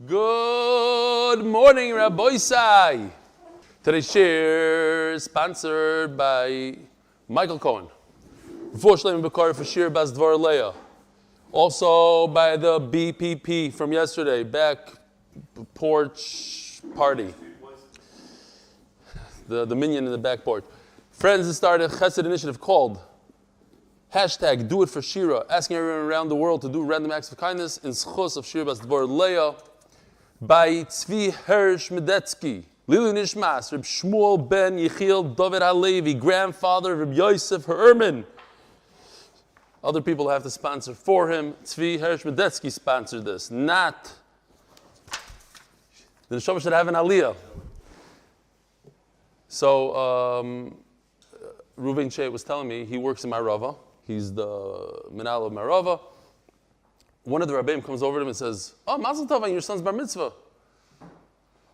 Good morning, Rabbi Sai. Today's shir is sponsored by Michael Cohen. Refuah Shelayma b'kar for Shira bas Devorah Leah. Also by the BPP from yesterday, back porch party. The minion in the back porch. Friends that started a chesed initiative called #Do It for Shira, asking everyone around the world to do random acts of kindness in zchut of Shira bas Devorah Leah. By Tzvi Hersh Medetsky, Lili Nishmas, R Shmuel ben Yechiel Dovid Halevi, grandfather of R Yosef Ehrman. Other people have to sponsor for him. Tzvi Hersh Medetsky sponsored this. Not the nishmas should have an aliyah. So Reuven Shea was telling me he works in Marava. He's the minal of Marava. One of the rabbeim comes over to him and says, "Oh, mazel tov on your son's bar mitzvah."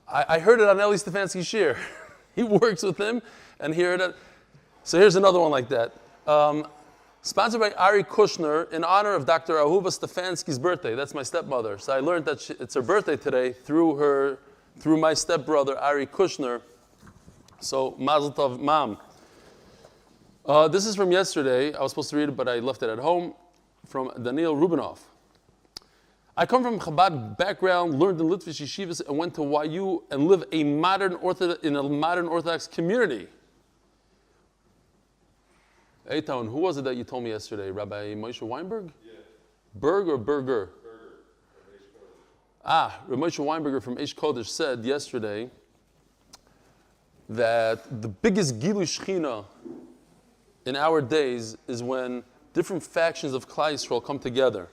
I heard it on Eli Stefansky shir. He works with him, and he heard it. So here's another one like that. Sponsored by Ari Kirshner in honor of Dr. Ahuva Stefansky's birthday. That's my stepmother. So I learned that it's her birthday today through my stepbrother Ari Kirshner. So mazel tov, mom. This is from yesterday. I was supposed to read it, but I left it at home. From Daniel Rubinoff. I come from a Chabad background, learned in Litvish yeshivas, and went to YU and live in a modern Orthodox community. Eitan, who was it that you told me yesterday? Rabbi Moshe Weinberg? Yeah. Berg or Berger? Berger. Rabbi Moshe Weinberger from Eish Kodesh said yesterday that the biggest Gilu Shechina in our days is when different factions of Cholei Yisrael come together.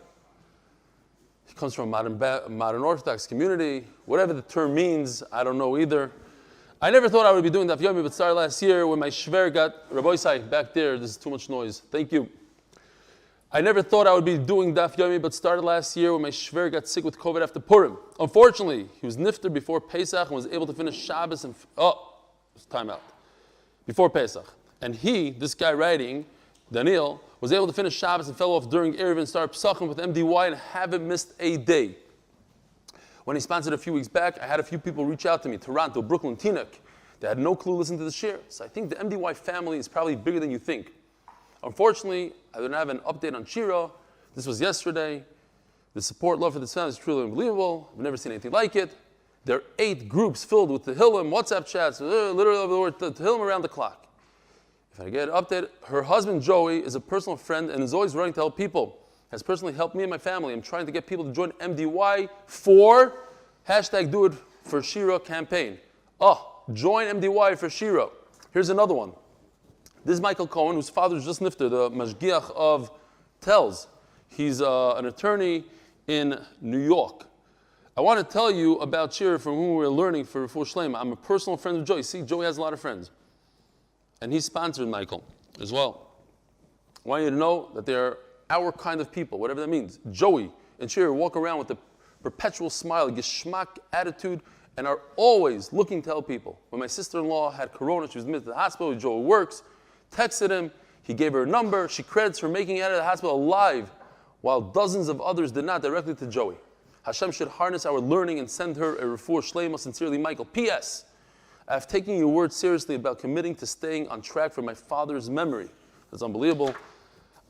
He comes from a modern Orthodox community. Whatever the term means, I don't know either. I never thought I would be doing Daf Yomi, but started last year when my shver got, Rabbi Sai, back there, this is too much noise. Thank you. I never thought I would be doing Daf Yomi, but started last year when my shver got sick with COVID after Purim. Unfortunately, he was nifter before Pesach and was able to finish Shabbos and, time out. Before Pesach. And he, this guy writing, Daniel, was able to finish Shabbos and fell off during Erev and start Pesachim with MDY and haven't missed a day. When he sponsored a few weeks back, I had a few people reach out to me, Toronto, Brooklyn, Teaneck. They had no clue listening to the shir. So I think the MDY family is probably bigger than you think. Unfortunately, I don't have an update on Shira. This was yesterday. The support, love for this family is truly unbelievable. I've never seen anything like it. There are 8 groups filled with Tehillim, WhatsApp chats, literally over the word Tehillim around the clock. If I get an update, her husband Joey is a personal friend and is always running to help people. Has personally helped me and my family. I'm trying to get people to join MDY for #Do It for Shira campaign. Join MDY for Shira. Here's another one. This is Michael Cohen, whose father is just nifter, the mashgiach of Tells. He's an attorney in New York. I want to tell you about Shira from whom we're learning for Refuah Shelayma. I'm a personal friend of Joey. See, Joey has a lot of friends. And he sponsored Michael as well. I want you to know that they're our kind of people, whatever that means. Joey and Shira walk around with a perpetual smile, geschmack attitude, and are always looking to help people. When my sister-in-law had corona, she was admitted to the hospital, Joey works, texted him, he gave her a number, she credits for making it out of the hospital alive, while dozens of others did not, directly to Joey. Hashem should harness our learning and send her a Refuah Shelayma. Sincerely, Michael. P.S. I have taken your word seriously about committing to staying on track for my father's memory. That's unbelievable.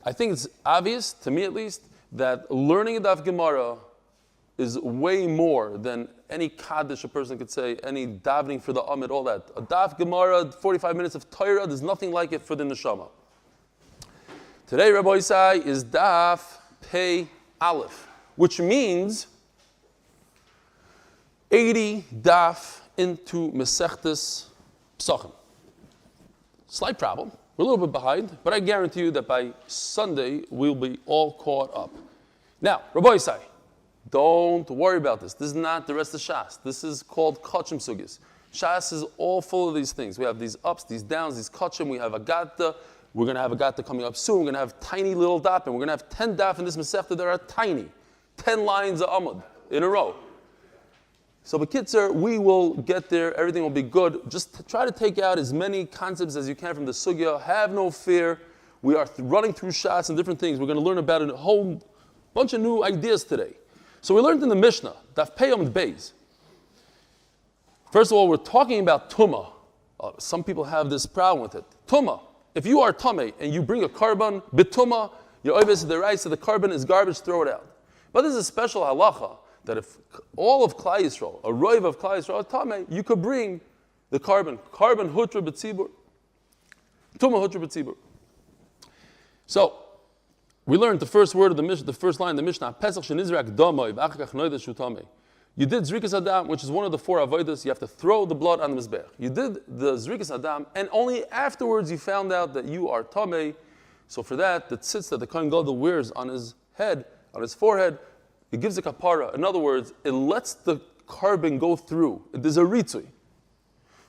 I think it's obvious, to me at least, that learning a Daf Gemara is way more than any Kaddish a person could say, any davening for the Amud, all that. A Daf Gemara, 45 minutes of Torah, there's nothing like it for the neshama. Today, Rabbi Isai, is Daf Pei Aleph, which means 80 Daf into Masechtas Pesachim. Slight problem. We're a little bit behind, but I guarantee you that by Sunday, we'll be all caught up. Now, Rabbi Isai, don't worry about this. This is not the rest of Shas. This is called Kachim Sugis. Shas is all full of these things. We have these ups, these downs, these Kachim. We have Agata. We're going to have Agata coming up soon. We're going to have tiny little daf, and we're going to have 10 daf in this Masechta that are tiny. 10 lines of Amud in a row. So B'kitzer, we will get there, everything will be good. Just try to take out as many concepts as you can from the sugya. Have no fear. We are running through shots and different things. We're going to learn about a whole bunch of new ideas today. So we learned in the Mishnah, Daf Amud Beis. First of all, we're talking about tumah. Some people have this problem with it. Tumah. If you are tamei and you bring a carbon, bituma, your oives the rice, so the carbon is garbage, throw it out. But there's a special halacha that if all of Cholei Yisrael, a roiv of Cholei Yisrael, tamei, you could bring the carbon hutra b'tzibur, tumah hutra b'tzibur. So we learned the first word of the Mishnah, the first line of the Mishnah, Pesach shenizrak damai v'achakach noida shu tamei. You did zrikas adam, which is one of the 4 avodas. You have to throw the blood on the mizbech. You did the zrikas adam, and only afterwards you found out that you are tamei. So for that, the tzitz that the Kohen Gadol wears on his head, on his forehead, it gives a kapara. In other words, it lets the carbon go through. There's a ritzui.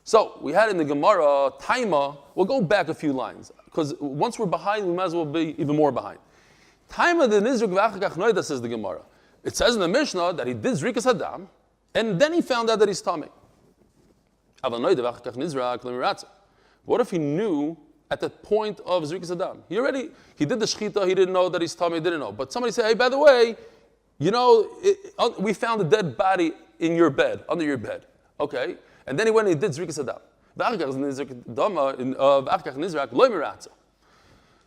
So we had in the Gemara, Taima, we'll go back a few lines, because once we're behind, we might as well be even more behind. Taima the nizruk v'achakach noida, says the Gemara. It says in the Mishnah that he did zrikas adam, and then he found out that he's tamei. What if he knew at the point of zrikas adam? He did the shechita, he didn't know that he's tamei, didn't know. But somebody said, hey, by the way, we found a dead body in your bed, under your bed. Okay, and then he went and he did zrikas adam.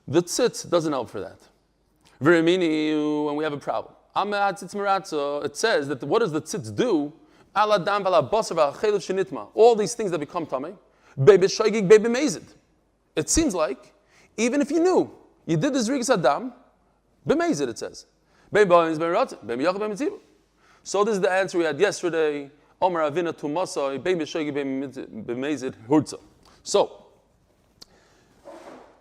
The tzitz doesn't help for that. When we have a problem. It says that what does the tzitz do? All these things that become tamei. It seems like, even if you knew, you did the zrikas adam, b'mezid it says. So this is the answer we had yesterday. So,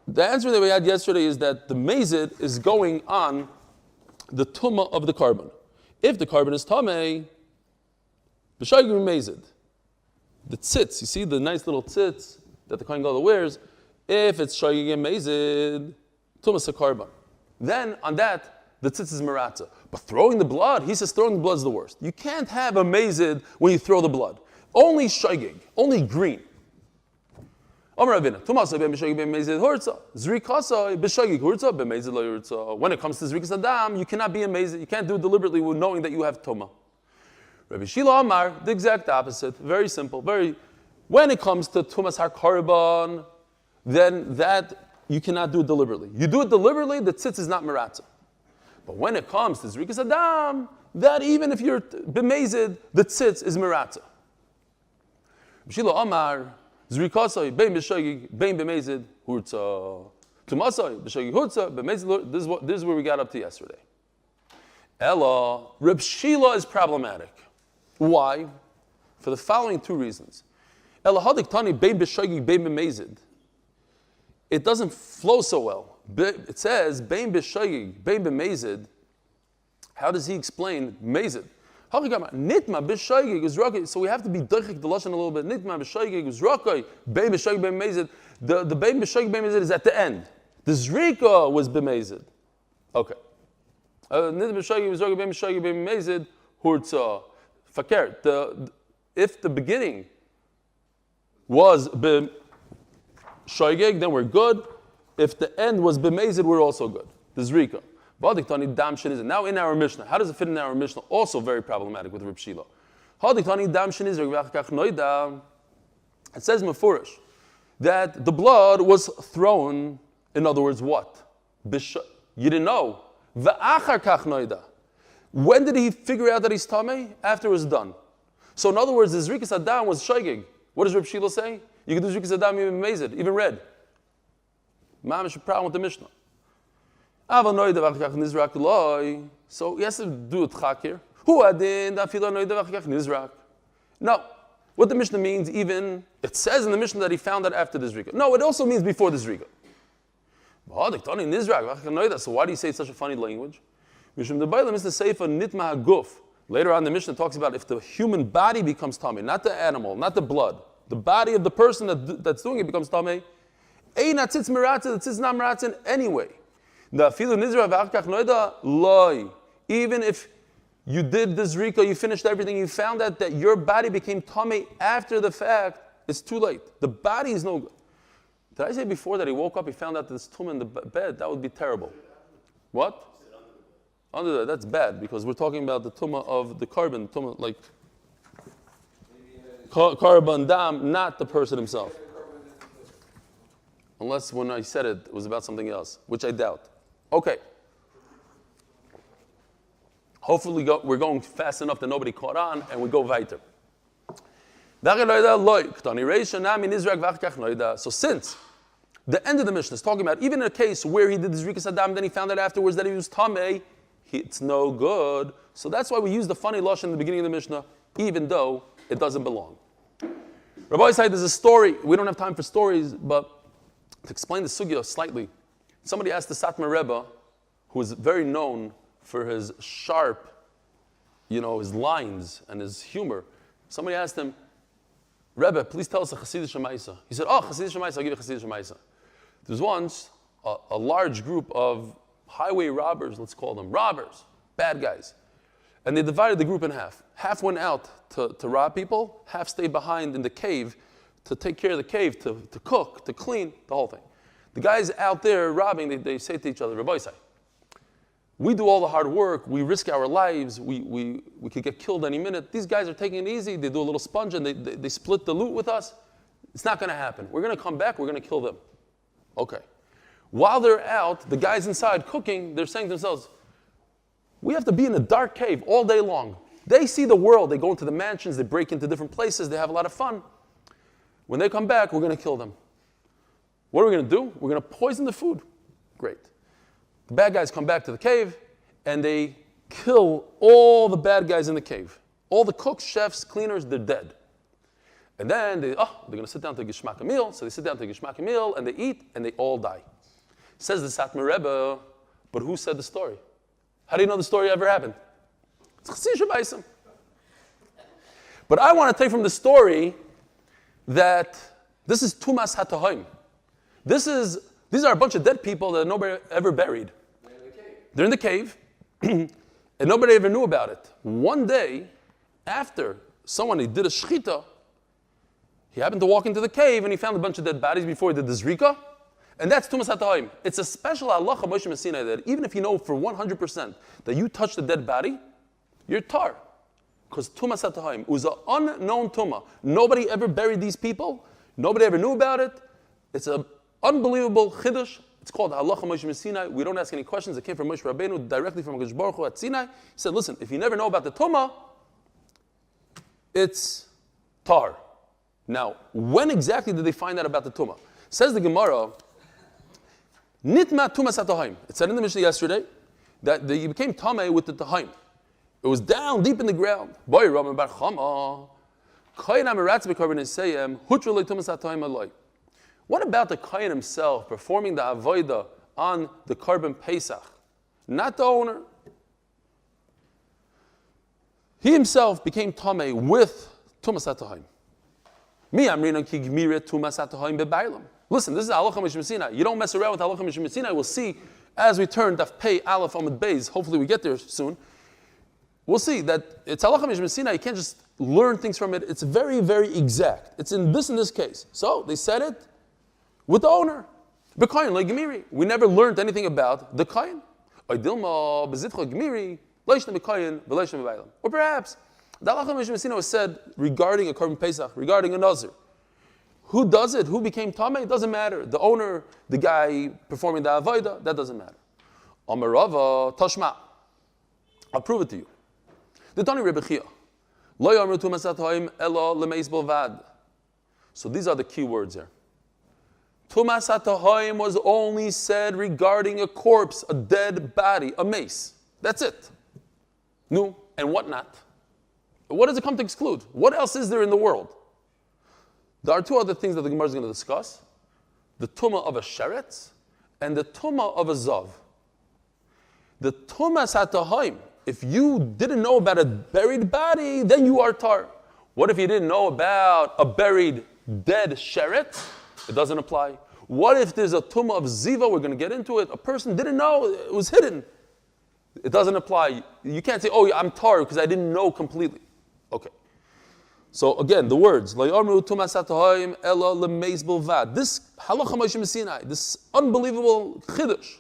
the answer that we had yesterday is that the mezid is going on the tumah of the carbon. If the carbon is tamei, b'shayig b'mezid. The tzitz, you see the nice little tzitz that the Kohen Gadol wears, if it's shayig b'mezid, tumah carbon. Then on that, the tzitz is maratza. But throwing the blood, he says throwing the blood is the worst. You can't have a mezid when you throw the blood. Only shayig, only green. When it comes to zrikas adam, you cannot be amazed. You can't do it deliberately with knowing that you have toma. Rabbi Shila Amar, the exact opposite. Very simple. When it comes to tumas har korban, then that you cannot do it deliberately. You do it deliberately, the tzitz is not maratza. But when it comes to zrikas adam, that even if you're b'mezid, the tzitz is maratza. Rabbi Shila Amar. Zrikasai, bein b'shagig, bein b'mezid, hurtza. Tumasai, b'shagig, hurtza, b'mezid. This is where we got up to yesterday. Ella, Reb Shila is problematic. Why? For the following 2 reasons. Ella hadik tani, bein b'shagig, bein b'mezid. It doesn't flow so well. It says, bein b'shagig, bein b'mezid. How does he explain mezid? Nitma b'shaygig is rokai. So we have to be doichik the lashon a little bit. Nitma b'shaygig is rokai. Bein b'shaygig bein b'mezid. The bein b'shaygig bein b'mezid is at the end. The zrika was b'mezid. Okay. Nitma b'shaygig was rokai. Bein b'shaygig bein b'mezid. Hurtza. Fakir. If the beginning was b'shaygig, then we're good. If the end was b'mezid, we're also good. The zrika. Now in our Mishnah, how does it fit in our Mishnah? Also very problematic with Reb Shila. It says mefurish that the blood was thrown. In other words, what? You didn't know. When did he figure out that he's tamei? After it was done. So in other words, the zrikas adam was shaygig. What does Reb Shila say? You can do zrikas adam even mezid, even red. Mamish a problem with the Mishnah. So he has to do a tchak here. No. What the Mishnah means, even, it says in the Mishnah that he found that after the zrika. No, it also means before the zrika. So why do you say such a funny language? Later on the Mishnah talks about if the human body becomes tamei, not the animal, not the blood. The body of the person that's doing it becomes tamei. The tzitz is not meratzin anyway. Even if you did the zrika, you finished everything, you found out that your body became tamei after the fact, it's too late. The body is no good. Did I say before that he woke up, he found out this tumah in the bed? That would be terrible. What? Under that, that's bad because we're talking about the tumah of the carbon, tumah like carbon dam, not the person himself. Unless when I said it was about something else, which I doubt. Okay. Hopefully we're going fast enough that nobody caught on and we go weiter. So since the end of the Mishnah is talking about even in a case where he did the Zrikas Adam, then he found out afterwards that he was Tameh, it's no good. So that's why we use the funny lashon in the beginning of the Mishnah, even though it doesn't belong. Rabbi said there's a story. We don't have time for stories, but to explain the sugya slightly, somebody asked the Satmar Rebbe, who is very known for his sharp, his lines and his humor. Somebody asked him, Rebbe, please tell us a chesed shelaimah. He said, chesed shelaimah, I'll give you chesed shelaimah. There was once a large group of highway robbers, let's call them robbers, bad guys. And they divided the group in half. Half went out to rob people, half stayed behind in the cave to take care of the cave, to cook, to clean, the whole thing. The guys out there robbing, they say to each other, Rabbi Say, we do all the hard work, we risk our lives, we could get killed any minute. These guys are taking it easy, they do a little sponge and they split the loot with us. It's not going to happen. We're going to come back, we're going to kill them. Okay. While they're out, the guys inside cooking, they're saying to themselves, we have to be in a dark cave all day long. They see the world, they go into the mansions, they break into different places, they have a lot of fun. When they come back, we're going to kill them. What are we going to do? We're going to poison the food. Great. The bad guys come back to the cave, and they kill all the bad guys in the cave. All the cooks, chefs, cleaners, they're dead. And then they're going to sit down to Gishmak a meal. So they sit down to Gishmak a meal, and they eat, and they all die. Says the Satmar Rebbe, but who said the story? How do you know the story ever happened? It's chesed shebaisim. But I want to take from the story that this is tumas hatahaim. These are a bunch of dead people that nobody ever buried. They're in the cave, and nobody ever knew about it. One day, after someone did a shechita, he happened to walk into the cave and he found a bunch of dead bodies before he did the zrika, and that's tumas hatahaim. It's a special halacha Moshe Messina that even if you know for 100% that you touched a dead body, you're tar. Because tumas hatahaim was an unknown tumah. Nobody ever buried these people. Nobody ever knew about it. It's an unbelievable chiddush. It's called halacha Moshe Sinai. We don't ask any questions. It came from Moshe Rabbeinu directly from HaKadosh Baruch Hu at Sinai. He said, listen, if you never know about the tumah, it's tar. Now, when exactly did they find out about the tumah? Says the Gemara, nitma tumas hatahaim. It said in the Mishnah yesterday that you became tameh with the tahaim. It was down deep in the ground. Boy, Rama bar Chama. What about the Cohen himself performing the avodah on the carbon Pesach? Not the owner. He himself became tameh with tumas hatahaim. Listen, this is halacha Moshe Sinai. You don't mess around with halacha Moshe Sinai. We'll see as we turn Daf Pei Aleph Amud Beis. Hopefully we get there soon. We'll see that it's halacha Moshe Sinai. You can't just learn things from it. It's very, very exact. It's in this case. So they said it with the owner. B'koyin lo gemiri. We never learned anything about the koyin. Oidilma b'zitcha gemiri loishna b'koyin v'loishna b'baylam. Or perhaps the halacha Moshe Sinai was said regarding a carbon Pesach, regarding a nazir. Who does it? Who became tameh? It doesn't matter. The owner, the guy performing the avodah, that doesn't matter. Amarava tashma. I'll prove it to you. The Tani Rebbe Chia. Lo yamru tumas hatahaim ela lemeis bilvad. So these are the key words here. Tumas hatahaim was only said regarding a corpse, a dead body, a mace. That's it. No, and what not? What does it come to exclude? What else is there in the world? There are two other things that the Gemara is going to discuss. The tumah of a sheretz and the tumah of a zav. The tumas hatahaim, if you didn't know about a buried body, then you are tar. What if you didn't know about a buried dead sheretz? It doesn't apply. What if there's a tumah of ziva? We're going to get into it. A person didn't know, it was hidden. It doesn't apply. You can't say, oh, I'm tar because I didn't know completely. Okay. So again, the words, this halacha Moshe Sinai, this unbelievable chiddush,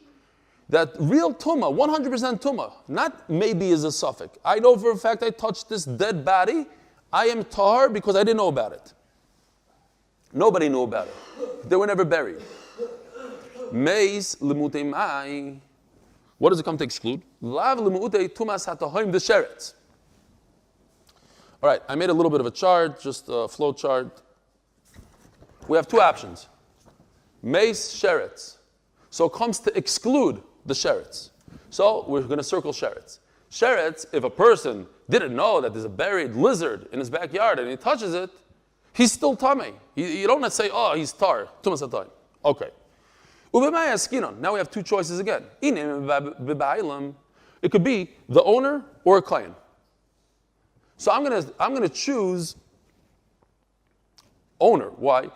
that real tumah, 100% tumah, not maybe is a suffix. I know for a fact I touched this dead body. I am tahar because I didn't know about it. Nobody knew about it. They were never buried. Meis limutei mai. What does it come to exclude? Lav limutei tumas hatahoim the sheretz. All right, I made a little bit of a chart, just a flow chart. We have two options. Meis sheretz. So it comes to exclude the sheretz. So we're going to circle sheretz. Sheretz, if a person didn't know that there's a buried lizard in his backyard and he touches it, he's still tamei. You don't say, oh, he's tar, tumas hatayim. Okay. Now we have two choices again. It could be the owner or a Cohen. So I'm gonna choose owner. Why?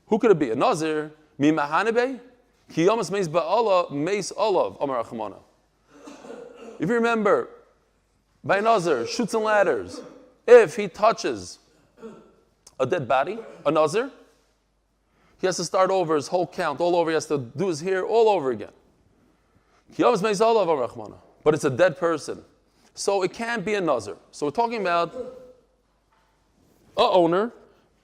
Who could it be? A nazir? If you remember, by nazir, shoots and ladders, if he touches a dead body, a nazir, he has to start over his whole count, all over. He has to do his hair all over again. But it's a dead person. So it can't be a nazir. So we're talking about a owner,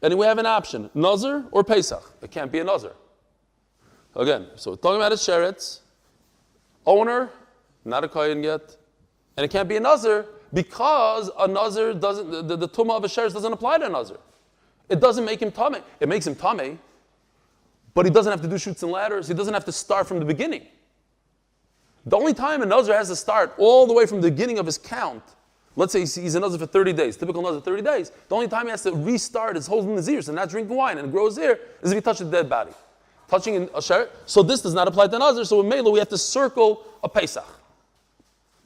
and we have an option, nazir or Pesach. It can't be a nazir. Again, so we're talking about a sheretz, owner, not a Cohen yet, and it can't be a nazir because a nazir doesn't, the tumah of a sheretz doesn't apply to a nazir. It doesn't make him tamei. It makes him tamei, but he doesn't have to do shoots and ladders. He doesn't have to start from the beginning. The only time a nazir has to start all the way from the beginning of his count, let's say he's a nazir for 30 days, typical nazir 30 days, the only time he has to restart his whole nazir and not drinking wine and grow his hair is if he touches a dead body. Touching a sheret, so this does not apply to nazir, so in Mela we have to circle a Pesach.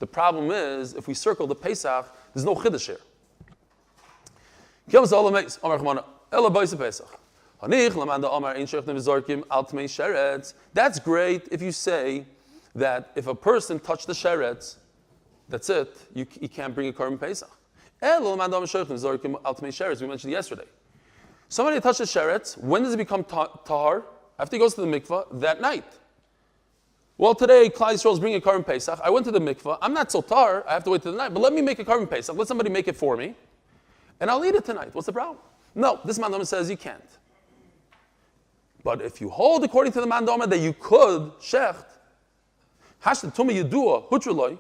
The problem is, if we circle the Pesach, there's no chiddush here. That's great if you say that if a person touched the sheretz, that's it, you can't bring a korban Pesach. We mentioned yesterday. Somebody touches the sheretz, when does it become tahar? After he goes to the mikvah, that night. Well, today, Cholei Yisrael is bringing a korban Pesach. I went to the mikvah. I'm not so tahar, I have to wait till the night, but let me make a korban Pesach. Let somebody make it for me, and I'll eat it tonight. What's the problem? No, this mandama says you can't. But if you hold according to the mandama that you could, shecht, hashtem tumah yedua, hutruloi.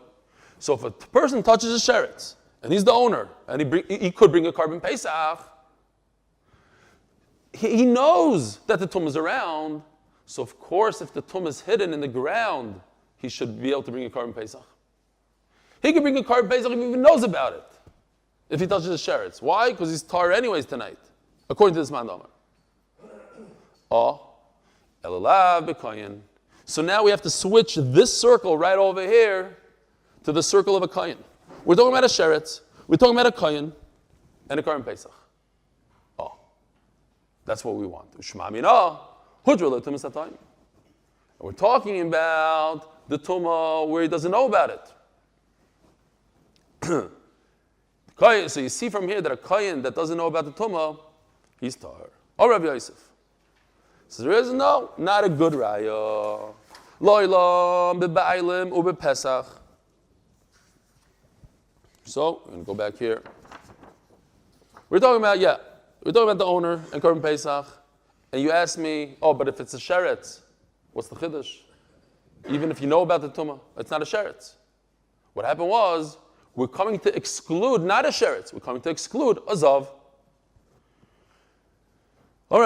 So if a person touches a sheretz, and he's the owner, and he could bring a korban Pesach, he knows that the tumah is around, so of course if the tumah is hidden in the ground, he should be able to bring a korban Pesach. He can bring a korban Pesach if he even knows about it, if he touches the sheretz. Why? Because he's tar anyways tonight, according to this mandama. So now we have to switch this circle right over here to the circle of a Cohen. We're talking about a sheretz, we're talking about a Cohen, and a korban Pesach. That's what we want. We're talking about the tumah where he doesn't know about it. So you see from here that a kohen that doesn't know about the tumah, he's tahar. Or R Yosef. So there is no, not a good raya. Loilam b'ba'ilim u'b'pesach. So we're going to go back here. We're talking about the owner and korban Pesach, and you ask me, oh, but if it's a sheretz, what's the chiddush? Even if you know about the tumah, it's not a sheretz. What happened was, we're coming to exclude not a sheretz, we're coming to exclude a zav. The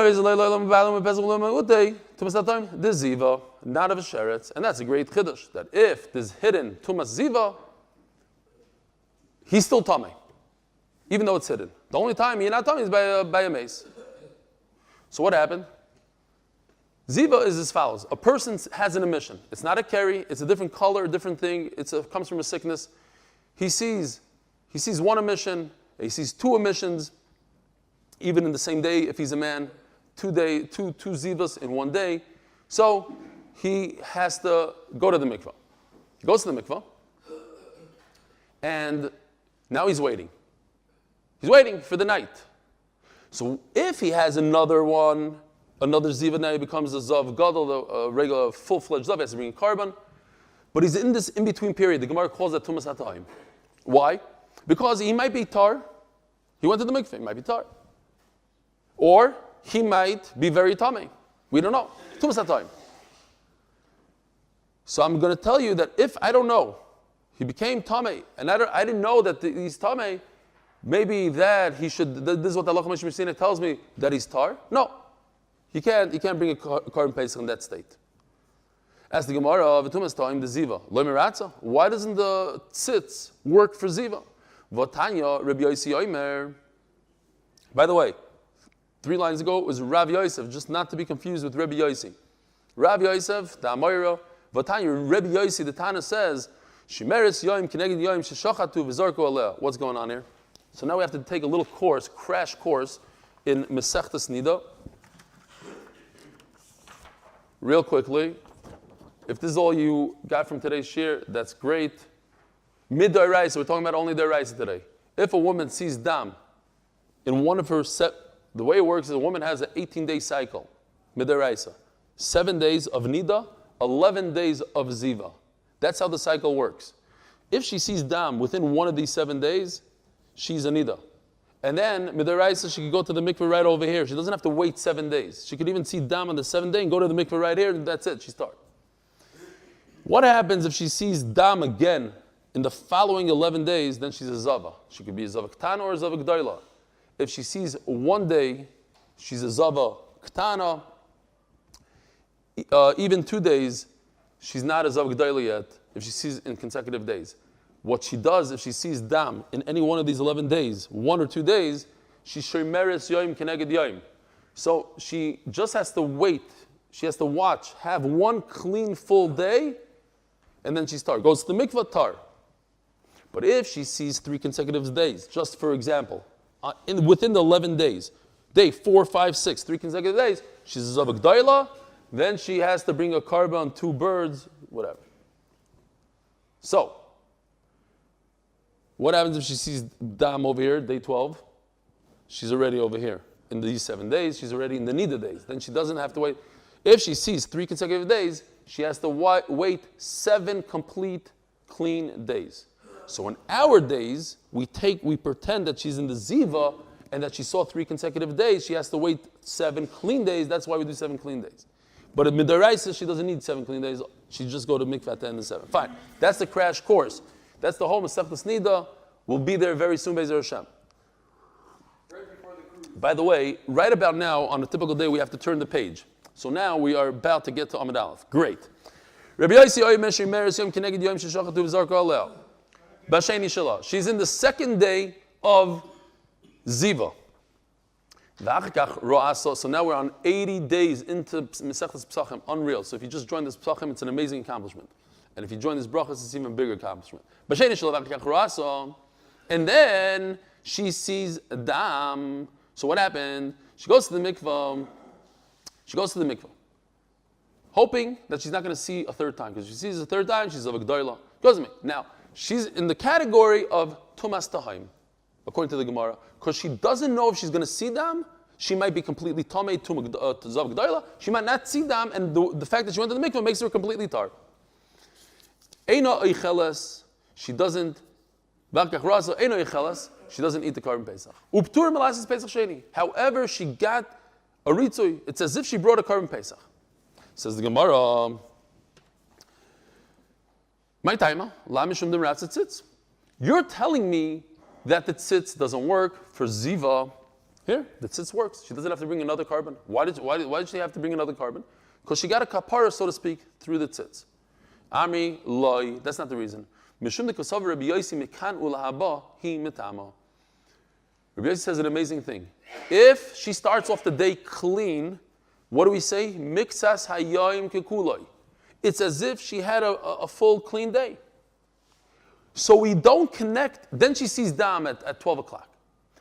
ziva, not of a sheretz, and that's a great chiddush, that if there's hidden tumas ziva, he's still tamei, even though it's hidden. The only time you're not tamei is by a mace. So what happened? Ziva is as follows. A person has an emission. It's not a carry. It's a different color, a different thing. It comes from a sickness. He sees one emission. He sees two emissions, even in the same day. If he's a man, two zivas in one day. So he has to go to the mikvah. He goes to the mikvah, and now he's waiting. He's waiting for the night. So if he has another one, another ziva, now he becomes a zav gadol, a regular full-fledged zav, he has to bring a carbon. But he's in this in-between period. The Gemara calls that tumas hatayim. Why? Because he might be tar. He went to the mikveh, he might be tar. Or he might be very tamei. We don't know. Tumas hatayim. So I'm going to tell you that if I don't know, he became tamei, and I didn't know that he's tamei, maybe that he should, this is what the Halacha Mishmashina tells me, that he's tar. No. He can't bring a carbon pesach in that state. As the Gemara of Tumas time, the ziva. Lo miratza. Why doesn't the tzitz work for ziva? Votanya Rabbi Yosef Ehrman. By the way, 3 lines ago it was Rav Yosef, just not to be confused with Rabbi Yosef. Rav Yosef, the Amoira, Votanya Rabbi Yosef, the Tana says, Shimeres Yoim Keneged Yoim Sheshachatu V'Zarko Aleh. What's going on here? So now we have to take a little course, crash course in Mesechtes Nida. Real quickly. If this is all you got from today's shir, that's great. Mid-Doraisa, we're talking about only Doraisa today. If a woman sees dam in one of her the way it works is a woman has an 18-day cycle, Mid-Doraisa. 7 days of Nida, 11 days of Ziva. That's how the cycle works. If she sees dam within one of these 7 days, she's a Nida. And then, Mid-Doraisa, she could go to the mikveh right over here. She doesn't have to wait 7 days. She could even see dam on the 7th day and go to the mikveh right here, and that's it, she starts. What happens if she sees dam again in the following 11 days? Then she's a zava. She could be a zava ktana or a zava g'dayla. If she sees 1 day, she's a zava ktana. Even 2 days, she's not a zava g'dayla yet. If she sees in consecutive days, what she does if she sees dam in any one of these 11 days, 1 or 2 days, she shomeres yoim keneged yoim. So she just has to wait. She has to watch, have 1 clean full day. And then she goes to the mikvah tar. But if she sees 3 consecutive days, just for example, within the 11 days, day 4, 5, 6, 3 consecutive days, she's a zavak daila, then she has to bring a carbon, 2 birds, whatever. So, what happens if she sees dam over here, day 12? She's already over here. In these 7 days, she's already in the nida days. Then she doesn't have to wait. If she sees 3 consecutive days, she has to wait 7 complete clean days. So in our days, we pretend that she's in the ziva and that she saw 3 consecutive days. She has to wait 7 clean days. That's why we do 7 clean days. But in Midaraisa, she doesn't need 7 clean days. She just go to mikvah at the end of 7. Fine. That's the crash course. That's the whole Masechtas Nida. We'll be there very soon, Be'ezer Hashem. By the way, right about now, on a typical day, we have to turn the page. So now we are about to get to Amud Aleph. Great. She's in the 2nd day of Ziva. So now we're on 80 days into Mesechtes Pesachim. Unreal. So if you just join this Pesachim, it's an amazing accomplishment. And if you join this brachas, it's an even bigger accomplishment. And then she sees dam. So what happened? She goes to the mikvah. Hoping that she's not going to see a 3rd time. Because if she sees a 3rd time, she's a g'dayla. Goes to me. Now, she's in the category of tumas tahim, according to the Gemara. Because she doesn't know if she's going to see them. She might be completely tamei to zav g'dayla. She might not see them, and the fact that she went to the mikvah makes her completely tar. Eina eicheles. She doesn't. She doesn't eat the carbon pesach. Uptur melasis pesach sheni. However, she got a ritzui. It's as if she brought a carbon pesach. Says the Gemara. My timer. Lamishum dem ratz tzitz. You're telling me that the tzitz doesn't work for ziva. Here, the tzitz works. She doesn't have to bring another carbon. Why did she have to bring another carbon? Because she got a kapara, so to speak, through the tzitz. Ami loy. That's not the reason. Mishum de kosav Rabbi Yossi mikan ulahaba hi mitama. Rabbi Yossi says an amazing thing. If she starts off the day clean, what do we say? Miksas hayayim kekuloi. It's as if she had a full clean day. So we don't connect. Then she sees dam at 12 o'clock.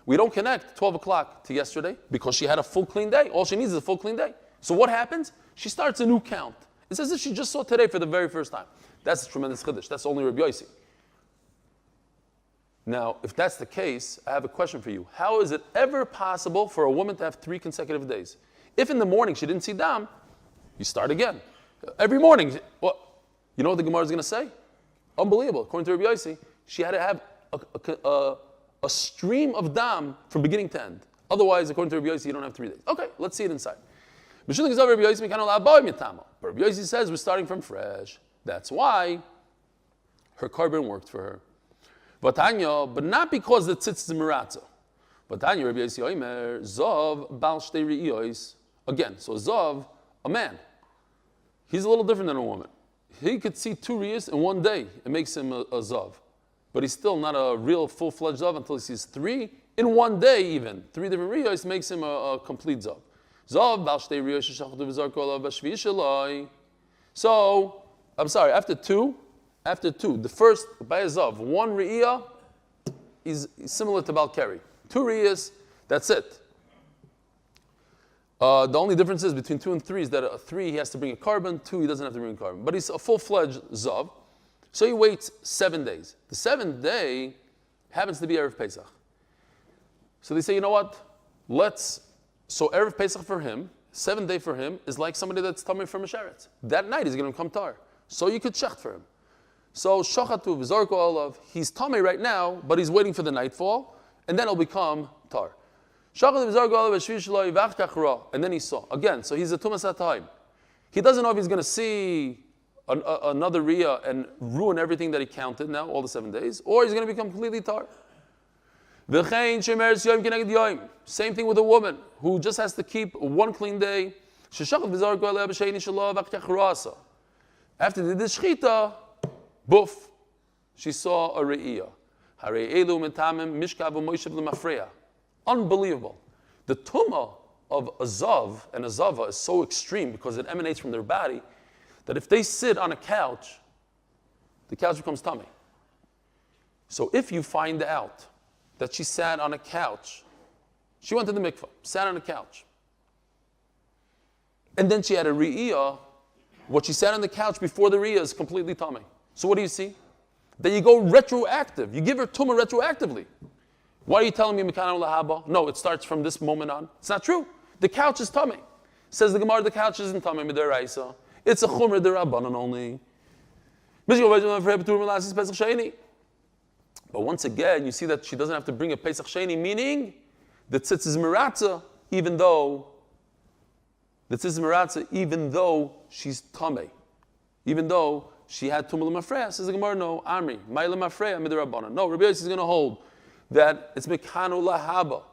We don't connect 12 o'clock to yesterday because she had a full clean day. All she needs is a full clean day. So what happens? She starts a new count. It's as if she just saw today for the very first time. That's a tremendous chiddush. That's only Rabbi Yossi. Now, if that's the case, I have a question for you. How is it ever possible for a woman to have 3 consecutive days? If in the morning she didn't see dam, you start again. Every morning, well, you know what the Gemara is going to say? Unbelievable. According to Rabbi Yossi, she had to have a stream of dam from beginning to end. Otherwise, according to Rabbi Yossi, you don't have 3 days. Okay, let's see it inside. But Rabbi Yossi says we're starting from fresh. That's why her carbon worked for her. But not because the tzitz is miratza. But Rabbi Yossi Omer, Zov, Bal Shtei Re'iyos. Again, so Zov, a man. He's a little different than a woman. He could see 2 riyos in one day. It makes him a Zov. But he's still not a real full-fledged Zov until he sees 3 in one day even. 3 different riyos makes him a complete Zov. Zov, Bal Shtei Riyos, Shechach V'zar Kol B'Shvi Shalai. So, I'm sorry, after two, the first, by a Zov, 1 riyah is similar to Balkari. 2 riyas, that's it. The only difference is between 2 and 3 is that 3 he has to bring a carbon, 2 he doesn't have to bring a carbon. But he's a full-fledged Zav, so he waits 7 days. The 7th day happens to be Erev Pesach. So they say, you know what? So Erev Pesach for him, 7th day for him, is like somebody that's tamei from a sheretz. That night he's going to become tar. So you could shecht for him. So shachatu v'zarko olav, he's tamei right now, but he's waiting for the nightfall, and then he'll become tar. And then he saw. Again, so he's a tumas hatayim. He doesn't know if he's going to see another riyah and ruin everything that he counted now, all the 7 days, or he's going to become completely tar. Same thing with a woman who just has to keep 1 clean day. After they did the shchita, boof, she saw a riyah. Unbelievable. The tumah of a zav and a zava is so extreme because it emanates from their body that if they sit on a couch, the couch becomes tummy. So if you find out that she sat on a couch, she went to the mikvah, sat on a couch, and then she had a riyah, what she sat on the couch before the riyah is completely tummy. So what do you see? That you go retroactive. You give her tumah retroactively. Why are you telling me Mekano Lahaba? No, it starts from this moment on. It's not true. The couch is tummy. Says the Gemara, the couch isn't tummy midiraisa. It's a chumra derabanan only. But once again, you see that she doesn't have to bring a Pesach Sheni, meaning the tzitz is miratza, even though she's tummy, even though she had tumah l'mafreya. Says the Gemara, no, Amri, ma'ila mafreya midirabanan. No, Rabbi Yossi is going to hold that it's mekanu lahaba.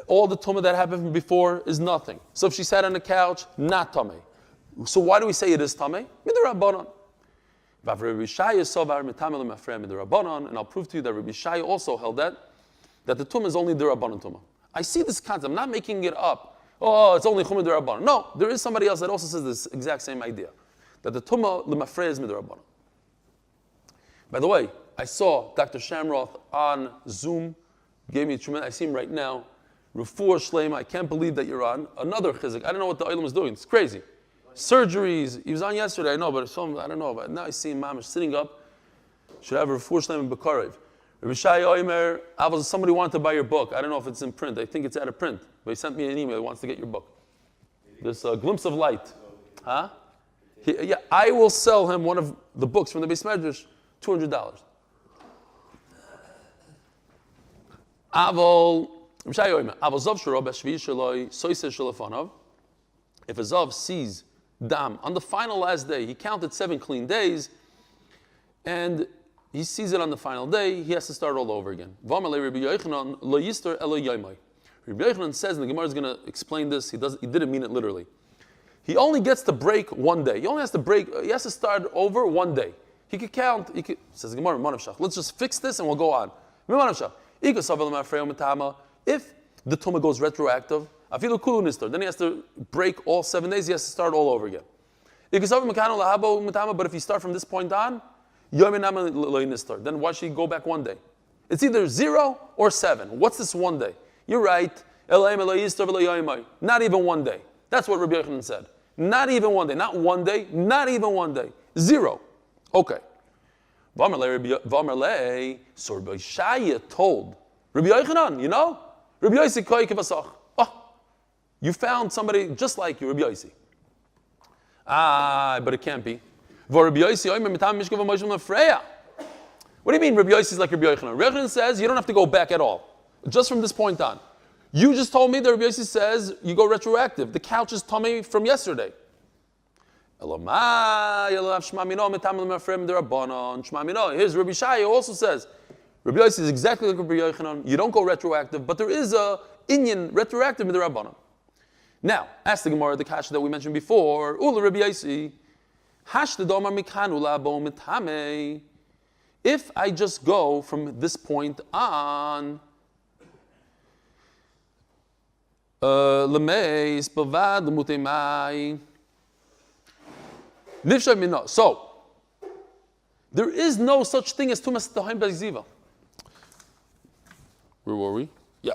All the tumah that happened before is nothing. So if she sat on the couch, not tumah. So why do we say it is tumah? Midirabanan. And I'll prove to you that Rabbi Shai also held that the tumah is only derabanan tumah. I see this concept. I'm not making it up. Oh, it's only chumah derabanan. No, there is somebody else that also says this exact same idea, that the tumah l'mafrei is midirabanan. By the way, I saw Dr. Shamroth on Zoom, gave me a tremendous, I see him right now, Refuah Shelayma, I can't believe that you're on, another chesed. I don't know what the Olam is doing, it's crazy. Surgeries, he was on yesterday, I know, but I don't know, but now I see him sitting up, should have a Refuah Shelayma b'karav. Rabbi Shai Oimer, somebody wanted to buy your book, I don't know if it's in print, I think it's out of print, but he sent me an email, he wants to get your book. This Glimpse of Light. Huh? I will sell him one of the books from the Beis Medrash, $200. If a Zav sees Dam on the final last day, he counted 7 clean days, and he sees it on the final day, he has to start all over again. Rabbi Yochanan says, and the Gemara is going to explain this, he didn't mean it literally. He only gets to break 1 day. He only has to start over 1 day. He could count, says the Gemara, let's just fix this and we'll go on. If the tumah goes retroactive, then he has to break all 7 days, he has to start all over again. But if you start from this point on, then why should he go back 1 day? It's either 0 or 7. What's this 1 day? You're right. Not even 1 day. That's what Rabbi Yochanan said. Not even 1 day. Not 1 day. Not even 1 day. 0. Okay. So Rabbi Shaya told Rabbi Yochanan, Rabbi Yossi koy kivasach. Oh, You found somebody just like you, Rabbi Yossi. But it can't be. What do you mean Rabbi Yossi is like Rabbi Yochanan? Rabbi Yochanan says you don't have to go back at all. Just from this point on. You just told me that Rabbi Yossi says you go retroactive. The couch is tummy from yesterday. Here's Rabbi Shai also says, Rabbi Yossi is exactly like Rabbi Yochanan. You don't go retroactive, but there is a inyan retroactive in the Rabbanon. Now, ask the Gemara, the kasha that we mentioned before. If I just go from this point on, so there is no such thing as tumas tahim b'ziva. Where were we? Yeah.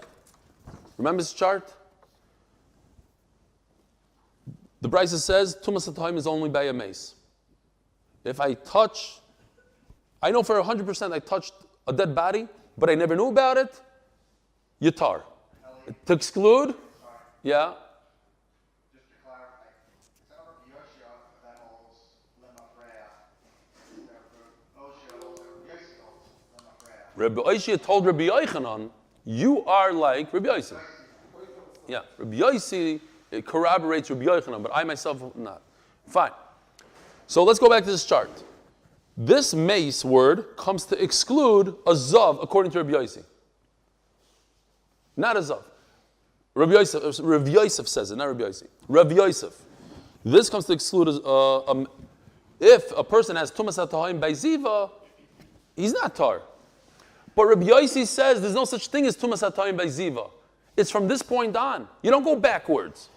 Remember this chart? The Brisa says tumas tahim is only by a mace. If I touch, I know for 100% I touched a dead body, but I never knew about it, yatar. To exclude, yeah. Just to clarify, it's not Yoshia that holds lemma freya. Rabbi Oishia told Rabbi Yochanan, you are like Rabbi Yossi. Yeah, Rabbi Yossi corroborates Rabbi Yochanan, but I myself not. Fine. So let's go back to this chart. This mace word comes to exclude a zav according to Rabbi Yossi. Not a zav. Rabbi Yosef says it, not Rabbi Yossi. Rabbi Yosef. This comes to exclude if a person has tumas hatahim by ziva, he's not tar. But Rabbi Yossi says there's no such thing as tumas hatayim by ziva. It's from this point on. You don't go backwards.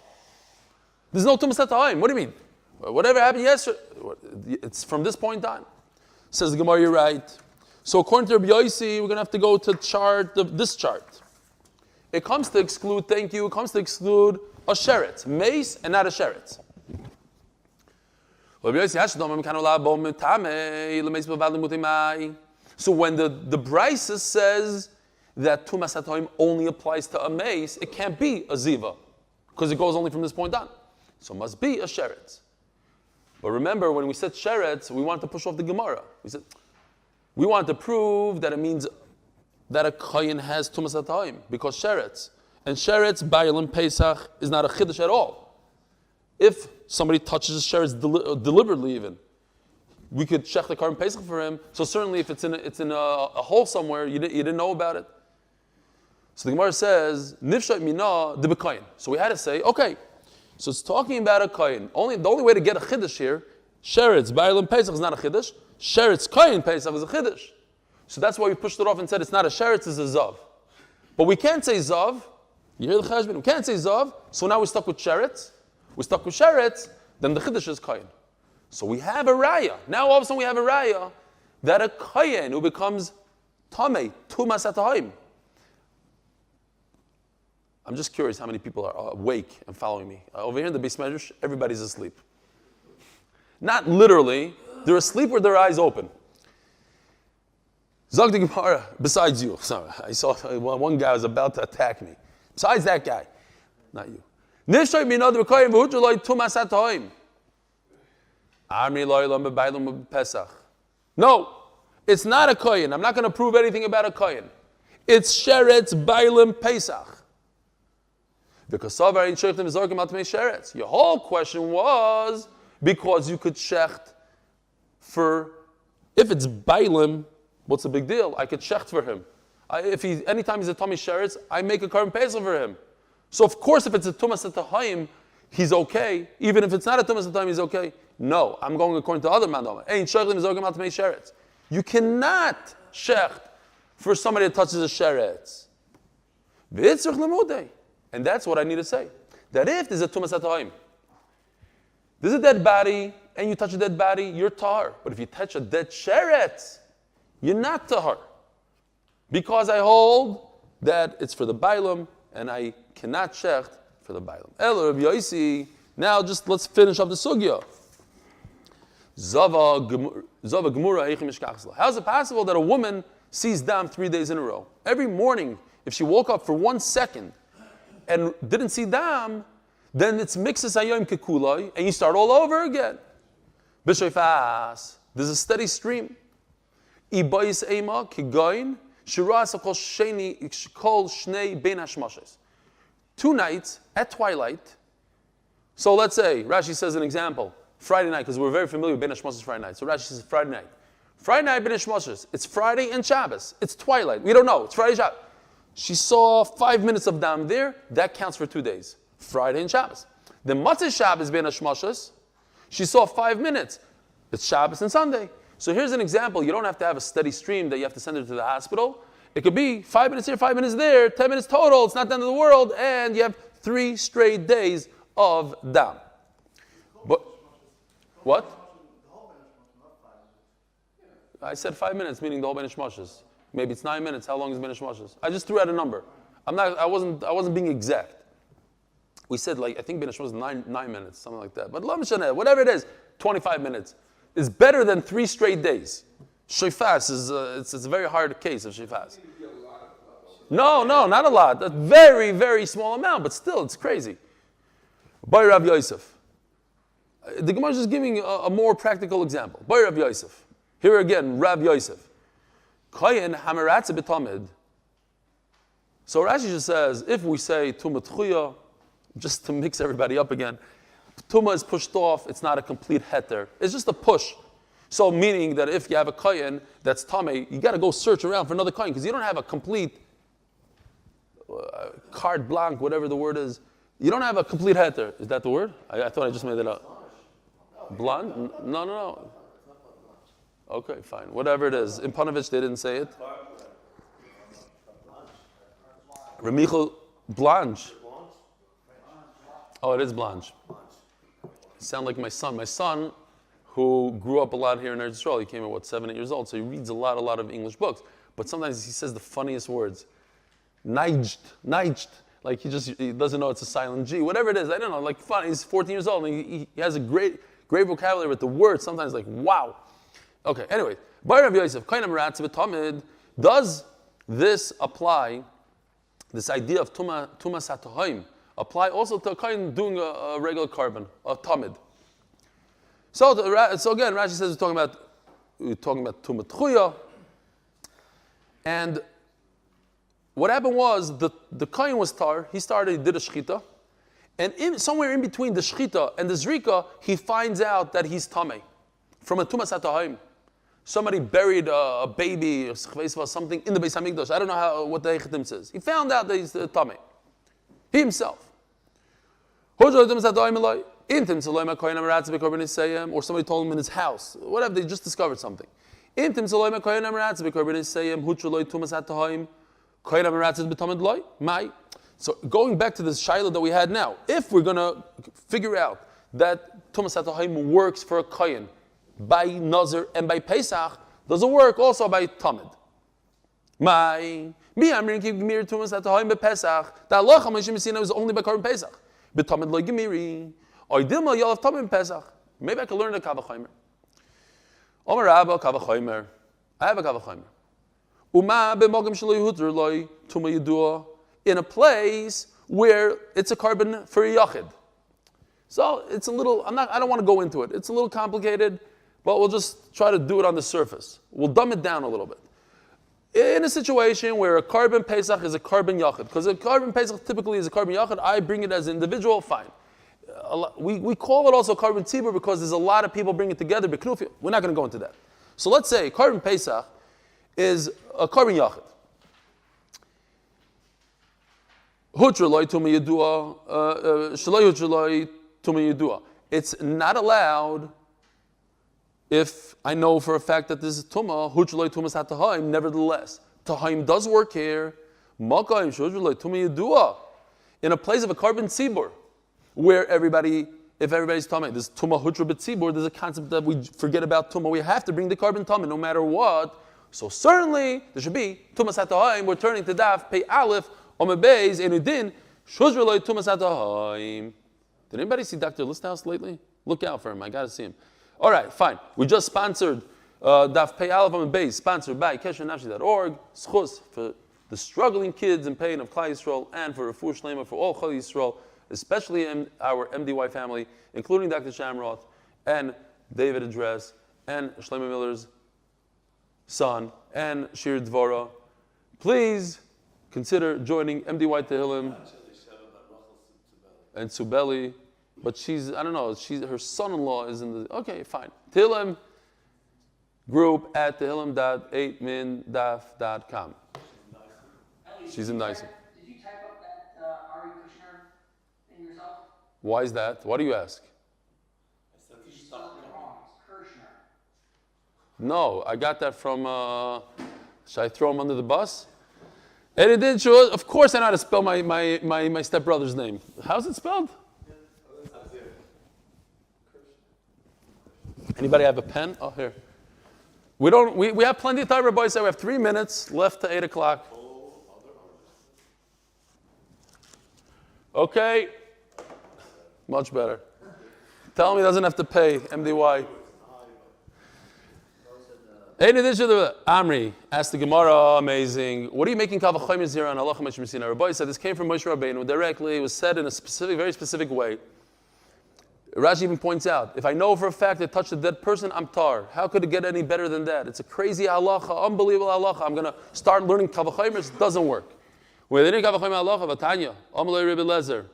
There's no tumas hatayim. What do you mean? Whatever happened yesterday, it's from this point on. Says the Gemara, you're right. So according to Rabbi Yossi, we're going to have to go to this chart. It comes to exclude, it comes to exclude a sheretz, mace and not a sheretz. So when the Brisa says that tumas hatayim only applies to a mace, it can't be a ziva, because it goes only from this point on. So it must be a sheretz. But remember, when we said sheretz, we wanted to push off the Gemara. We wanted to prove that it means that a Cohen has tumas hatayim, because sheretz. And sheretz, Bayalim Pesach, is not a chiddush at all. If somebody touches a sheretz deliberately even, we could shech the Karban Pesach for him. So certainly if it's in a hole somewhere, you didn't know about it. So the Gemara says, Nifshat mina de b'koyin. So we had to say, okay, so it's talking about a koyin. The only way to get a chiddush here, sheretz, Bayalim Pesach is not a chiddush. Sheretz koyin Pesach is a chiddush. So that's why we pushed it off and said it's not a sheretz, it's a zav. But we can't say zav. You hear the cheshbon? We can't say zav. So now we're stuck with sheretz. We're stuck with sheretz. Then the chiddush is koyin. So we have a raya. Now all of a sudden we have a raya that a kohen who becomes tamei, tumas hatahim. I'm just curious how many people are awake and following me. Over here in the Beis Medrash, everybody's asleep. Not literally. They're asleep with their eyes open. Zog the Gemara, besides you. Sorry, I saw one guy was about to attack me. Besides that guy, not you. Nifshay minad b'koyin v'hutrulay tumas hatahim. No, it's not a kohen. I'm not going to prove anything about a kohen. It's sheretz bailim pesach. Because your whole question was because you could shecht for, if it's bailim, what's the big deal? I could shecht for him. Anytime he's a tummy sheretz, I make a Karban Pesach for him. So of course, if it's a tumas hatahim, he's okay. Even if it's not a tumas hatahim, he's okay. No, I'm going according to other mandama. You cannot shecht for somebody that touches a sheretz. And that's what I need to say. That if there's a tumas hatahim, there's a dead body, and you touch a dead body, you're tahar. But if you touch a dead sheretz, you're not tahar. Because I hold that it's for the bailam, and I cannot shecht for the bailam. Rabbi Yossi, now just let's finish up the sugya. How is it possible that a woman sees dam 3 days in a row? Every morning, if she woke up for 1 second and didn't see dam, then it's mixes hayom kekuloi, and you start all over again. B'shoifas, there's a steady stream. Ibayis ema kigoin shiras kol sheni kol shnei ben hashmashes. 2 nights at twilight. So let's say Rashi says an example. Friday night, because we're very familiar with ben hashmashes Friday night. So Rashi says Friday night. Friday night ben hashmashes. It's Friday and Shabbos. It's twilight. We don't know. It's Friday Shabbos. She saw 5 minutes of dam there. That counts for 2 days. Friday and Shabbos. The Matzah Shabbos ben hashmashes. She saw 5 minutes. It's Shabbos and Sunday. So here's an example. You don't have to have a steady stream that you have to send her to the hospital. It could be 5 minutes here, 5 minutes there, 10 minutes total. It's not the end of the world. And you have 3 straight days of dam. But, what? I said 5 minutes, meaning the whole Ben Hashmashes. Maybe it's 9 minutes. How long is Ben Hashmashes? I just threw out a number. I wasn't being exact. We said I think Ben Hashmashes is 9 minutes, something like that. But whatever it is, 25 minutes is better than 3 straight days. Shofas is it's a very hard case of shofas. No, not a lot. A very, very small amount, but still, it's crazy. By Rav Yosef. The Gemara is just giving a more practical example. By Rav Yosef. Here again, Rav Yosef. Cohen hamaratze b'tamid. So Rashi just says, if we say tumah tchuya, just to mix everybody up again, tumah is pushed off, it's not a complete heter. It's just a push. So meaning that if you have a kohen that's tameh, you got to go search around for another kohen because you don't have a complete carte blanche, whatever the word is. You don't have a complete heter. Is that the word? I thought I just made it up. Blonde? No. Okay, fine. Whatever it is. In Panovich, they didn't say it. Remichel Blanche. Oh, it is Blanche. You sound like my son. My son, who grew up a lot here in Eretz Yisrael, he came at 7, 8 years old, so he reads a lot of English books. But sometimes he says the funniest words. Neicht. Like he doesn't know it's a silent G. Whatever it is, I don't know. Like fun. He's 14 years old and he has a great vocabulary with the words. Sometimes like wow. Okay. Anyway, Bar Rav Yosef, does this apply? This idea of tuma satohaim apply also to a kohen doing a regular carbon, a tamid. So again, Rashi says we're talking about tuma tchuya, and what happened was the kohen was tar. He did a shchita, and somewhere in between the shchita and the zrika, he finds out that he's tamei from a tuma satohaim. Somebody buried a baby or something in the Beis Hamikdash. I don't know what the Eichetim says. He found out that he's tamei. He himself. Or somebody told him in his house. Whatever, they just discovered something. So going back to this shaila that we had now, if we're going to figure out that Tumas HaTohaim works for a kohen by Nazir and by Pesach, does it work also by Tamid? The halacha is only by Korban Pesach. B'tamid lo gemiri. Oy dilma yalav tamid Pesach. Maybe I can learn the Kavachomer. Omer Rabba Kavachomer. I have a Kavachomer. Uma b'mogam shelo yehutr loy tuma yedua, in a place where it's a carbon for a yachid. So it's a little. I don't want to go into it. It's a little complicated, but we'll just try to do it on the surface. We'll dumb it down a little bit. In a situation where a carbon Pesach is a carbon yachid, because a carbon Pesach typically is a carbon yachid, I bring it as an individual, fine. We call it also carbon tzibur because there's a lot of people bring it together. We're not going to go into that. So let's say carbon Pesach is a carbon yachid. It's not allowed if I know for a fact that this is tumah, huchloi tumas hatahaim. Nevertheless, tahaim does work here. Makayim shuchloi tumah yedua, in a place of a carbon tzibur, where if everybody's tumah, there's tumah hutra b'tzibur. There's a concept that we forget about tumah. We have to bring the carbon tumah no matter what. So certainly there should be tumas hatahaim. We're turning to Daf Pei Aleph Amud Beis Enudin shuchloi tumas hatahaim. Did anybody see Dr. Listhouse lately? Look out for him. I got to see him. All right, fine. We just sponsored Daf Pei Aleph Amud Beis, sponsored by keshnafshi.org, zchus for the struggling kids in pain of Cholei Yisrael, and for Refuah Shelayma for all Cholei Yisrael. especially in our MDY family, including Dr. Shamroth and David Adress and Shlomo Miller's son and Shira Devorah. Please consider joining MDY Tehillim and Tzubeli. But she's, I don't know, her son-in-law is in the, okay, fine. Tehillim group at tehillim.8mindaf.com. She's in Dyson. Did you type up that Ari Kirshner thing yourself? Why is that? Why do you ask? You spelled it wrong. It's Kirshner. No, I got that from, should I throw him under the bus? And it didn't show, of course I know how to spell my stepbrother's name. How's it spelled? Anybody have a pen? Oh, here. We have plenty of time, Rabbi said. We have 3 minutes left to 8 o'clock. Okay. Much better. Tell him he doesn't have to pay MDY. Amri asked the Gemara, amazing. What are you making kavachayim here on Allah Mishmisina? Rabbi said this came from Moshe Rabbeinu directly. It was said in a specific, very specific way. Rashi even points out, if I know for a fact I touched a dead person, I'm tar. How could it get any better than that? It's a crazy halacha, unbelievable halacha. I'm going to start learning kavachayim. It doesn't work. Where they didn't kavachayim halacha, Vatanya, Amalei Rebbe Lezer.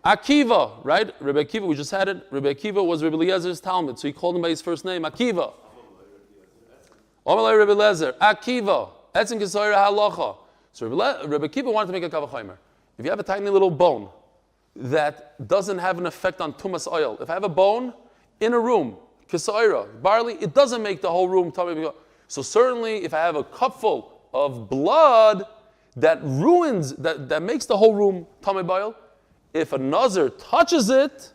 Akiva, right? Rebbe Akiva, we just had it. Rebbe Akiva was Rebbe Eliezer's Talmud, so he called him by his first name, Akiva. Amalei Rebbe Lezer, Akiva, Etzim Kisayra halacha. So Rebbe Akiva wanted to make a kavachayim. If you have a tiny little bone that doesn't have an effect on tumas oil. If I have a bone in a room, kisaira, barley, it doesn't make the whole room tummy. So certainly if I have a cupful of blood that ruins, that makes the whole room tummy boil, if a nazir touches it,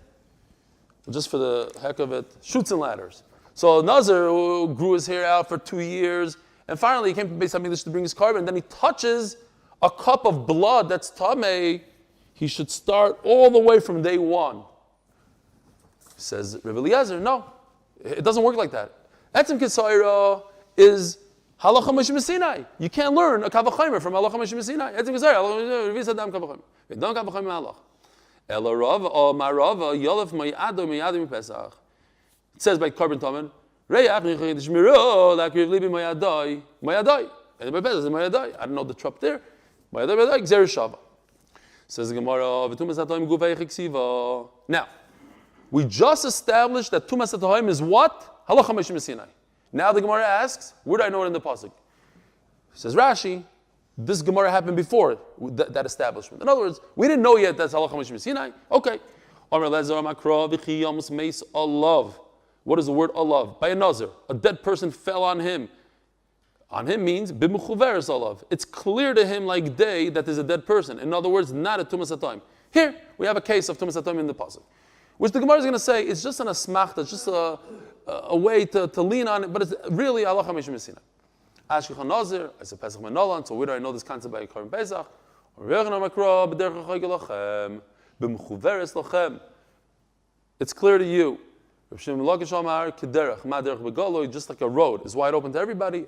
just for the heck of it, shoots and ladders. So a nazir who grew his hair out for 2 years, and finally he came to Beis HaMikdash to bring his carbon, and then he touches a cup of blood that's tummy. He should start all the way from day one. Says Rebbe Eliezer, no, it doesn't work like that. Etzim Kisayra is halacha Moshe Sinai. You can't learn a kavachaymer from halacha Moshe Sinai. Etzim Kisayra, Revi Sadam kavachaymer. Don't kavachaymer halach. Ela Rava or Marava Yolef Mayado Mayado Pesach. It says by Carbon Tomen, Reyach Nichid Shmiro Lakriv Libi Mayadai Mayadai. And by Pesach Mayadai. I don't know the trop there. Mayadai Mayadai Gzer Shava. Says the Gemara, now, we just established that Tumas HaTohaim is what? Halacha Moshe Sinai. Now the Gemara asks, where do I know it in the pasuk? Says Rashi, this Gemara happened before that establishment. In other words, we didn't know yet that's Halacha Moshe Sinai. Okay. What is the word alav? By a nazir. A dead person fell on him. On him means b'mechuveres alav. It's clear to him like day that there's a dead person. In other words, not a tumas hatayim. Here we have a case of tumas hatayim in the pasuk, which the Gemara is going to say it's just an asmachta, it's just a way to lean on it, but it's really halacha Moshe Sinai. Ashkech nazir, I said Pesach menolan. So where do I know this concept by Korban Pesach? It's clear to you. Just like a road is wide open to everybody.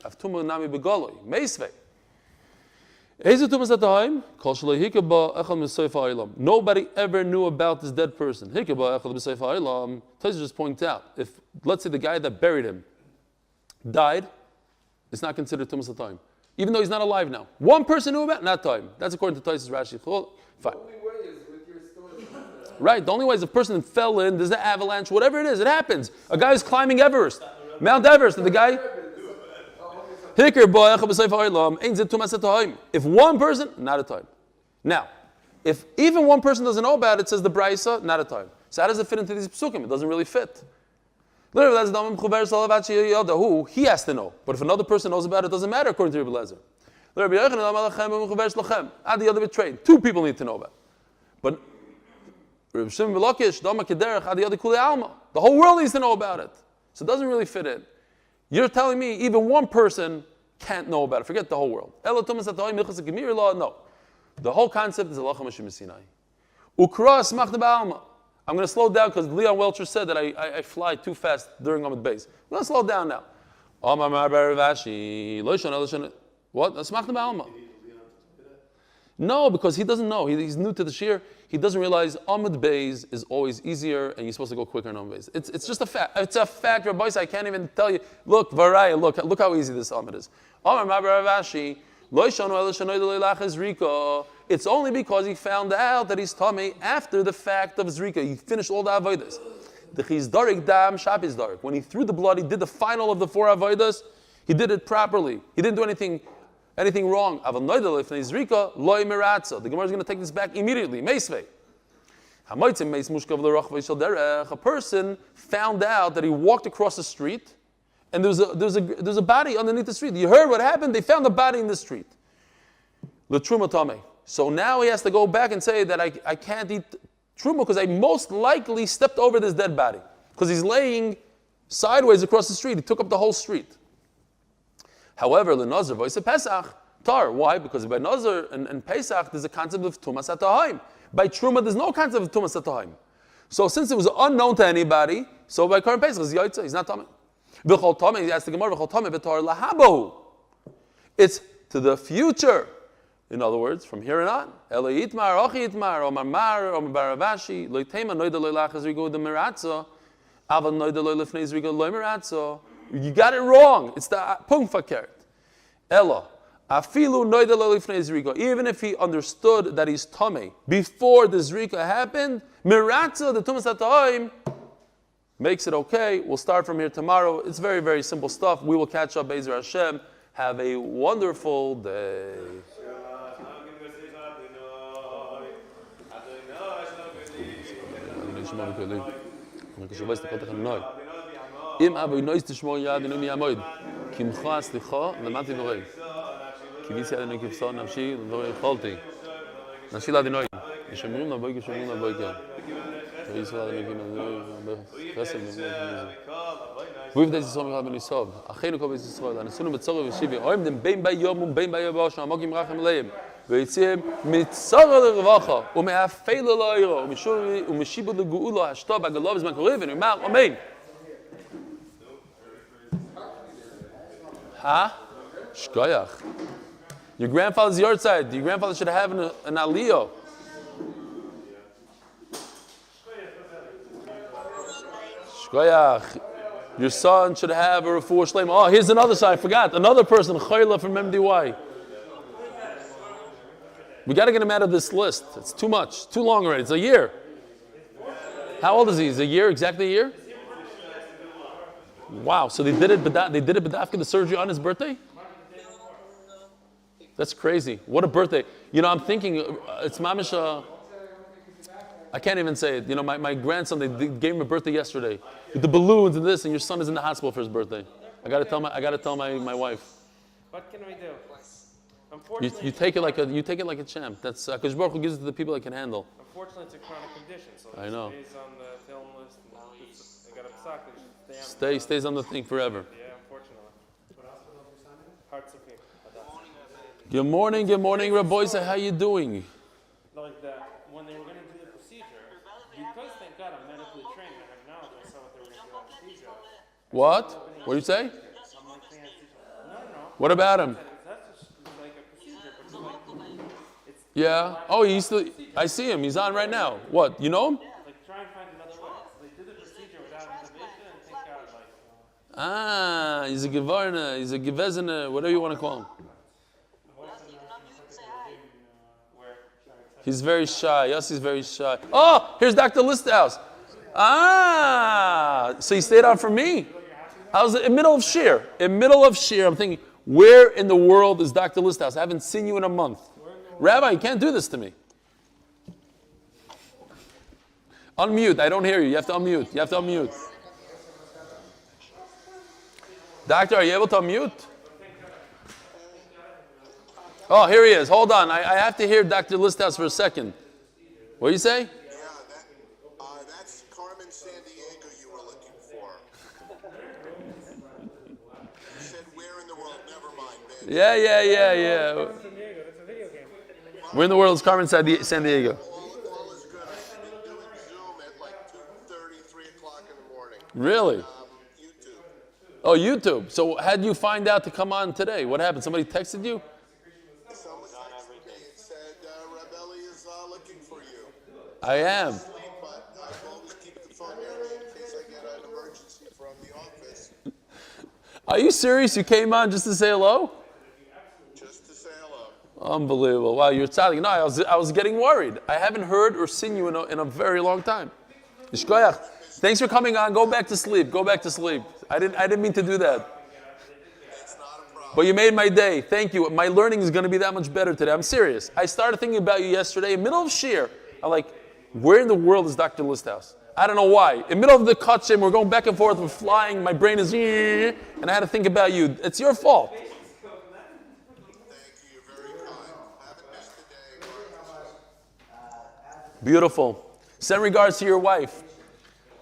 Nobody ever knew about this dead person. Taisus just points out, if let's say the guy that buried him died, it's not considered tumas hatayim, even though he's not alive now. One person knew about it, not time. That's according to Taisus Rashi. Fine. Right, the only way is a person fell in, there's an avalanche, whatever it is, it happens. A guy is climbing Everest, Mount Everest, and the guy... If one person, not a time. Now, if even one person doesn't know about it, says the Braisa, not a time. So how does it fit into these psukim? It doesn't really fit. He has to know. But if another person knows about it, it doesn't matter according to Rebbe Lezer. The other betrayed. 2 people need to know about it. But the whole world needs to know about it. So it doesn't really fit in. You're telling me even one person can't know about it. Forget the whole world. No. The whole concept is halacha Moshe Sinai. I'm going to slow down because Leon Welcher said that I fly too fast during Amud Beis. I'm going to slow down now. What? No, because he doesn't know. He's new to the shir. He doesn't realize Amud Beis is always easier, and you're supposed to go quicker in Amud Beis. It's just a fact. It's a fact, Rabbi. I can't even tell you. Look, Varaya, look how easy this Amud is. It's only because he found out that he's tummy after the fact of Zrika. He finished all the avodas. The chizdarik dam shapis darik. When he threw the blood, he did the final of the 4 avodas. He did it properly. He didn't do anything wrong. The Gemara is going to take this back immediately. A person found out that he walked across the street, and there's a body underneath the street. You heard what happened? They found a body in the street. So now he has to go back and say that I can't eat truma because I most likely stepped over this dead body because he's laying sideways across the street. He took up the whole street. However, l'nazir v'yiseh Pesach tar. Why? Because by nazir and Pesach there's a concept of tumas atahim. By truma there's no concept of tumas atahim. So since it was unknown to anybody, so by current Pesach he's not tummy. V'chol tummy, he asked the Gemara, v'chol tummy v'tar lahabohu. It's to the future. In other words, from here on. Elo yitmar, ochi yitmar, omar mar, omar baravashi, lo yitema noida lo ilachas rigo de miratzo, aval noida lo lifnei rigo lo miratzo. You got it wrong. It's the punkt fakert. Elo, afilu noida lo lifnei zrika. Even if he understood that he's tummy before the zrika happened, miratzo, the tumas atahim, makes it okay. We'll start from here tomorrow. It's very, very simple stuff. We will catch up, Be'ezer Hashem. Have a wonderful day. אם אבוי נויס תשמור יד אינום יעמוד כמחה סליחה למדתי נורי כביסי יד אינום כבשון נפשי לא יכולתי נשי ליד אינוי ישמרים לבוי כשמרים לבוי כן וישראל אינום חסד ואיב דייס ישראל מיכל בן יסוב אחינו כל בית ישראל הנסינו בצורי ושיבי אוהם דם בין בי יום ובין בי יבוא שעמוקים רחם אליהם ויציהם מצורו לרווחה ומאפילו לא אירו ומשיבו לגאולו השתו בגלו בזמן קוראים ונאמר אמן. Huh? Shkoyach. Your grandfather's yard side. Your grandfather should have an aliyah. Shkoyach. Your son should have a refuah shelayma. Oh, here's another side. I forgot. Another person, Chayla from MDY. We got to get him out of this list. It's too much. Too long already. It's a year. How old is he? Is it a year? Exactly a year? Wow, so they did it after the surgery on his birthday? That's crazy. What a birthday. You know, I'm thinking, it's mamish, I can't even say it. You know, my grandson, they gave him a birthday yesterday. With the balloons and this, and your son is in the hospital for his birthday. I gotta tell my wife. What can we do? Unfortunately, you take it like a champ. That's because Baruch Hu gives it to the people that can handle. Unfortunately, it's a chronic condition, so I know. Stays on the film list. They got a psak. Stays on the thing forever. Yeah, unfortunately. Hearts of people. Good morning, Rabbi. How you doing? Like that, when they were going to do the procedure, because thank God I'm medically trained, I have knowledge. I saw what they were going to do anesthesia. What? What do you say? I'm like the anesthesia. No. What about him? That's just like a procedure, but it's like Yeah. Oh, I see him. He's on right now. What? You know him? like try and find another way. So they did the procedure without intubation, and thank God, like. He's a gevarna, he's a gevezene, whatever you want to call him. He's very shy. Yossi's very shy. Oh, here's Dr. Listhouse. So he stayed out for me. I was in the middle of Shir. I'm thinking, where in the world is Dr. Listhouse? I haven't seen you in a month. Rabbi, you can't do this to me. Unmute. I don't hear you. You have to unmute. Doctor, are you able to unmute? Oh, here he is. Hold on. I have to hear Dr. Listhouse for a second. What do you say? Yeah, that's Carmen San Diego you were looking for. You said where in the world? Never mind, man. Yeah. Where in the world is Carmen San Diego? All is good. I've been doing Zoom at like 2:30, 3 o'clock in the morning. Really? YouTube. Oh, YouTube. So how did you find out to come on today? What happened? Somebody texted you? Someone texted me and said, I am. But I always keep the phone ready in case I get an emergency from the office. Are you serious? You came on just to say hello? Just to say hello. Unbelievable. Wow, you're tzaddik. No, I was getting worried. I haven't heard or seen you in a very long time. Yishkoyach. Thanks for coming on. Go back to sleep. Go back to sleep. I didn't mean to do that. It's not a problem. But you made my day. Thank you. My learning is going to be that much better today. I'm serious. I started thinking about you yesterday, in the middle of Shir. I'm like, where in the world is Dr. Listhouse? I don't know why. In the middle of the kachim, we're going back and forth, we're flying, my brain is, and I had to think about you. It's your fault. Thank you. You're very kind. Haven't missed a day. Beautiful. Send regards to your wife.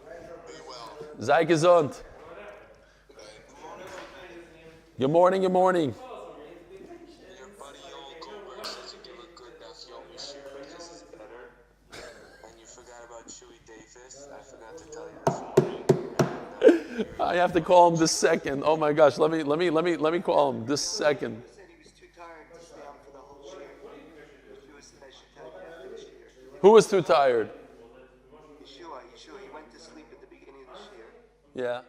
Be well. Sei gesund. Good morning, good morning. Your buddy old Goldberg says you give a good Daf Yomi Shira. This is better. And you forgot about Chewy Davis. I forgot to tell you this morning. I have to call him this second. Oh my gosh, let me call him this second. He said he was too tired to stay on for the whole shir. Yeshua said I should tell you after the shir. Who was too tired? Yeshua, he went to sleep at the beginning of the shir. Yeah.